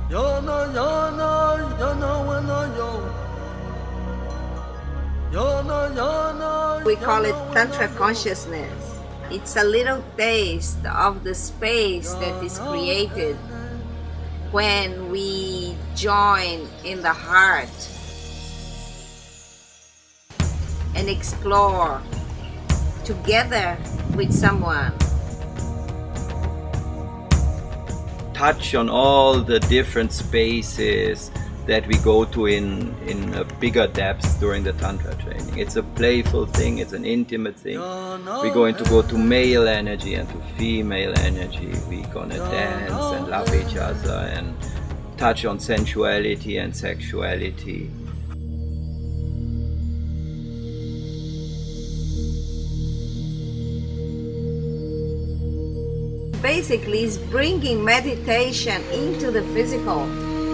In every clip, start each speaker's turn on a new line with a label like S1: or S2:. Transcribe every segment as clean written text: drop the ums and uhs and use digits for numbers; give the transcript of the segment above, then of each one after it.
S1: We call it Tantra consciousness. It's a little taste of the space that is created when we join in the heart and explore together with someone.
S2: Touch on all the different spaces that we go to in a bigger depths during the Tantra training. It's a playful thing, it's an intimate thing. We're going to go to male energy and to female energy. We're gonna dance and love each other and touch on sensuality and sexuality.
S1: Basically, it's bringing meditation into the physical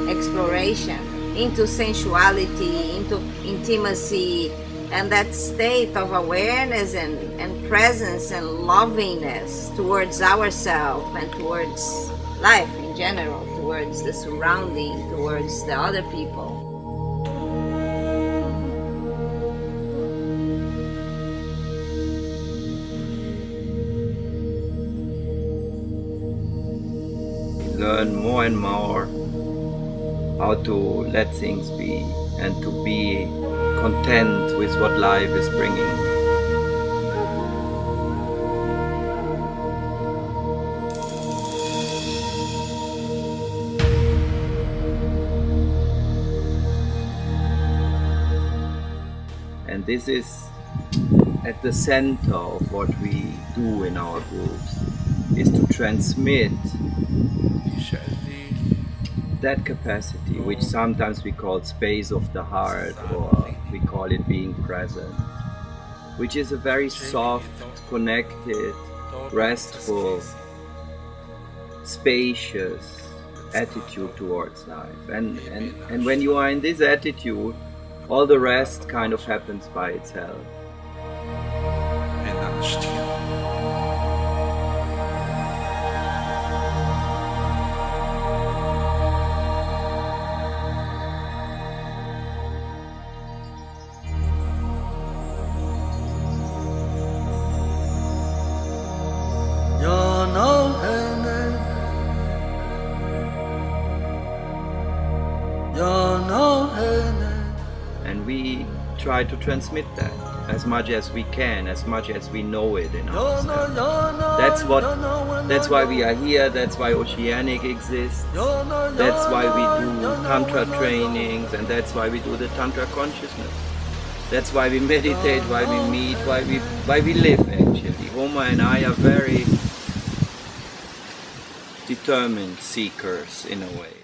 S1: exploration, into sensuality, into intimacy, and that state of awareness and presence and lovingness towards ourselves and towards life in general, towards the surrounding, towards the other people.
S2: Learn more and more how to let things be and to be content with what life is bringing. And this is at the center of what we do in our groups, is to transmit that capacity, which sometimes we call space of the heart, or we call it being present, which is a very soft, connected, restful, spacious attitude towards life. And when you are in this attitude, all the rest kind of happens by itself.
S3: And understand.
S2: And we try to transmit that as much as we can, as much as we know it in ourselves. That's why we are here, that's why Oceanic exists, that's why we do Tantra trainings, and that's why we do the Tantra consciousness. That's why we meditate, why we meet, why we live actually. Homa and I are very determined seekers in a way.